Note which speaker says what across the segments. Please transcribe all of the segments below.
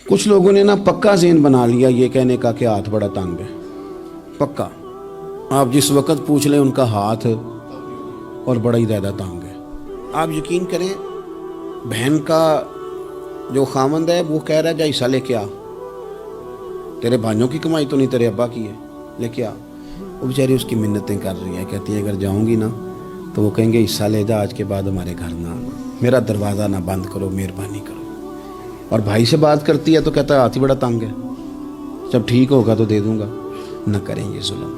Speaker 1: کچھ لوگوں نے نا پکا ذہن بنا لیا یہ کہنے کا کہ ہاتھ بڑا تنگ ہے. پکا آپ جس وقت پوچھ لیں ان کا ہاتھ اور بڑا ہی زیادہ تنگ ہے. آپ یقین کریں بہن کا جو خامند ہے وہ کہہ رہا ہے جا حصہ لے کے آ, تیرے بھائیوں کی کمائی تو نہیں تیرے ابا کی ہے, لے کے آ. وہ بیچاری اس کی منتیں کر رہی ہے, کہتی ہے اگر جاؤں گی نا تو وہ کہیں گے حصہ لے جا, آج کے بعد ہمارے گھر نہ آنا, میرا دروازہ نہ بند کرو, مہربانی کرو. اور بھائی سے بات کرتی ہے تو کہتا ہے ہاتھ ہی بڑا تنگ ہے, جب ٹھیک ہوگا تو دے دوں گا. نہ کریں یہ ظلم.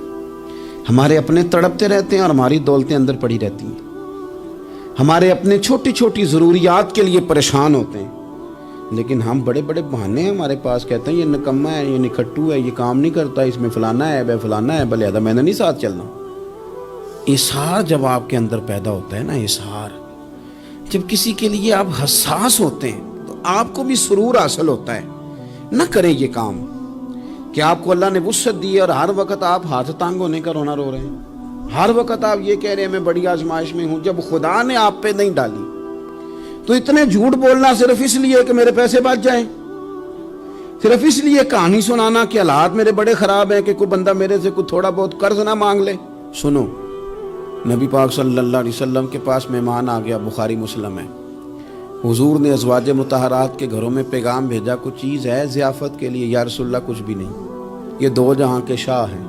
Speaker 1: ہمارے اپنے تڑپتے رہتے ہیں اور ہماری دولتیں اندر پڑی رہتی ہیں. ہمارے اپنے چھوٹی چھوٹی ضروریات کے لیے پریشان ہوتے ہیں, لیکن ہم بڑے بڑے بہانے ہیں ہمارے پاس. کہتے ہیں یہ نکما ہے, یہ نکھٹو ہے, یہ کام نہیں کرتا, اس میں فلانا ہے, بے فلانا ہے, بلے میں نے نہیں ساتھ چلنا. اظہار جب آپ کے اندر پیدا ہوتا ہے نا, اظہار جب کسی کے لیے آپ حساس ہوتے ہیں تو آپ کو بھی سرور حاصل ہوتا ہے. نہ کریں یہ کام کہ آپ کو اللہ نے وسعت دی اور ہر وقت آپ ہاتھ تانگ ہونے کا رونا رو رہے ہیں. ہر وقت آپ یہ کہہ رہے ہیں میں بڑی آزمائش میں ہوں, جب خدا نے آپ پہ نہیں ڈالی. تو اتنے جھوٹ بولنا صرف اس لیے کہ میرے پیسے بچ جائیں, صرف اس لیے کہانی سنانا کہ حالات میرے بڑے خراب ہیں کہ کوئی بندہ میرے سے کوئی تھوڑا بہت قرض نہ مانگ لے. سنو, نبی پاک صلی اللہ علیہ وسلم کے پاس مہمان آ گیا, بخاری مسلم ہے. حضور نے ازواج مطہرات کے گھروں میں پیغام بھیجا کچھ چیز ہے ضیافت کے لیے. یا رسول اللہ کچھ بھی نہیں, یہ دو جہاں کے شاہ ہیں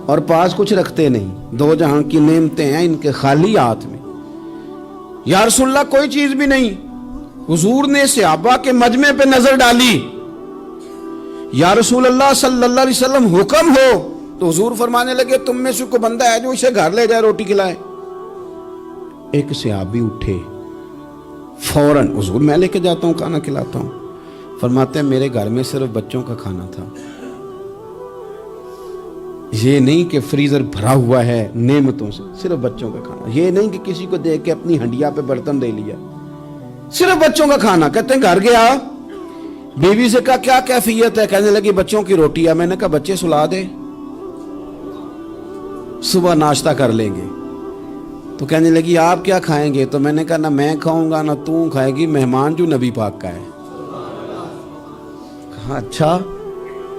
Speaker 1: اور پاس کچھ رکھتے نہیں, دو جہاں کی نعمتیں ہیں ان کے خالی ہاتھ میں. یا رسول اللہ کوئی چیز بھی نہیں. حضور نے صحابہ کے مجمع پہ نظر ڈالی, یا رسول اللہ صلی اللہ علیہ وسلم حکم ہو. تو حضور فرمانے لگے تم میں سے کوئی بندہ ہے جو اسے گھر لے جائے روٹی کھلائے. ایک صحابی اٹھے فوراً, حضور میں لے کے جاتا ہوں کھانا کھلاتا ہوں. فرماتے ہیں میرے گھر میں صرف بچوں کا کھانا تھا, یہ نہیں کہ فریزر بھرا ہوا ہے نعمتوں سے, صرف بچوں کا کھانا. یہ نہیں کہ کسی کو دیکھ کے اپنی ہنڈیا پہ برتن دے لیا, صرف بچوں کا کھانا. کہتے ہیں گھر گیا, بیوی سے کہا کیا کیفیت ہے, کہنے لگی بچوں کی روٹی ہے. میں نے کہا بچے سلا دے, صبح ناشتہ کر لیں گے. تو کہنے لگی آپ کیا کھائیں گے؟ تو میں نے کہا نہ میں کھاؤں گا نہ تو کھائے گی, مہمان جو نبی پاک کا ہے. کہا اچھا,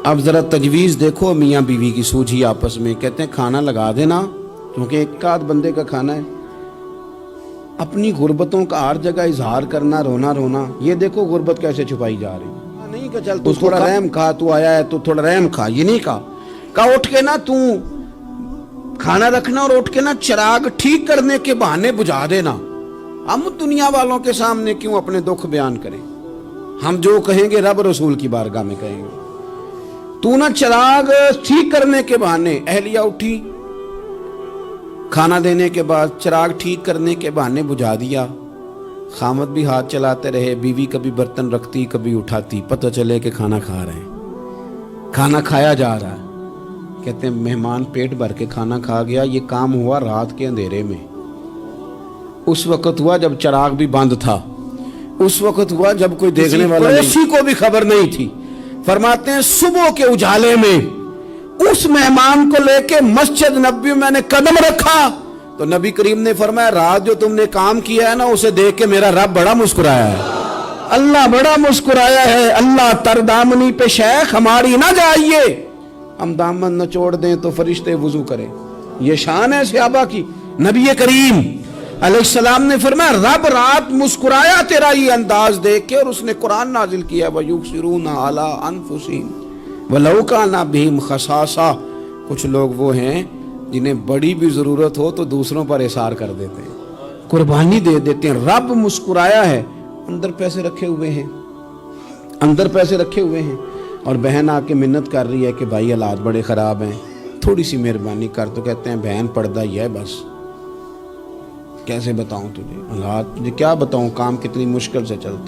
Speaker 1: اب ذرا تجویز دیکھو میاں بیوی کی سوجھی آپس میں. کہتے ہیں کھانا لگا دینا کیونکہ ایک آدھ بندے کا کھانا ہے. اپنی غربتوں کا ہر جگہ اظہار کرنا, رونا رونا. یہ دیکھو غربت کیسے چھپائی جا رہی ہے. نہیں کہ چل تو تھوڑا رحم کھا, تو آیا ہے تو تھوڑا رحم کھا. یہ نہیں کہا اٹھ کے نا تو کھانا رکھنا اور اٹھ کے نا چراغ ٹھیک کرنے کے بہانے بجھا دینا. ہم دنیا والوں کے سامنے کیوں اپنے دکھ بیان کریں؟ ہم جو کہیں گے رب رسول کی بارگاہ میں کہیں گے. تو نہ چراغ ٹھیک کرنے کے بہانے. اہلیہ اٹھی, کھانا دینے کے بعد چراغ ٹھیک کرنے کے بہانے بجھا دیا. خامد بھی ہاتھ چلاتے رہے, بیوی کبھی برتن رکھتی کبھی اٹھاتی, پتہ چلے کہ کھانا کھا رہے ہیں, کھانا کھایا جا رہا ہے. کہتے ہیں مہمان پیٹ بھر کے کھانا کھا گیا. یہ کام ہوا رات کے اندھیرے میں, اس وقت ہوا جب چراغ بھی بند تھا, اس وقت ہوا جب کوئی دیکھنے والا نہیں, کسی کو بھی خبر نہیں تھی. فرماتے ہیں صبح کے اجالے میں اس مہمان کو لے کے مسجد نبوی میں نے قدم رکھا تو نبی کریم نے فرمایا رات جو تم نے کام کیا ہے نا اسے دیکھ کے میرا رب بڑا مسکرایا ہے, اللہ بڑا مسکرایا ہے. اللہ تر دامنی پہ شیخ ہماری نہ جائیے, ہم دامن نہ چھوڑ دیں تو فرشتے وضو کریں. یہ شان ہے صحابہ کی. نبی کریم علیہ السلام نے فرمایا رب رات مسکرایا تیرا یہ انداز دیکھ کے, اور اس نے قرآن نازل کیا وَيُبْصِرُونَ عَلَىٰ أَنفُسِهِمْ وَلَوْ كَانَ بِهِمْ خَصَاصَةٌ. کچھ لوگ وہ ہیں جنہیں بڑی بھی ضرورت ہو تو دوسروں پر احسار کر دیتے ہیں, قربانی دے دیتے ہیں. رب مسکرایا ہے, اندر پیسے رکھے ہوئے ہیں, اندر پیسے رکھے ہوئے ہیں. اور بہن آ کے منت کر رہی ہے کہ بھائی حالات بڑے خراب ہیں, تھوڑی سی مہربانی کر. تو کہتے ہیں بہن پردہ ہی ہے بس, کیسے بتاؤں تجھے حالات, کیا بتاؤں, کام کتنی مشکل سے چلتا.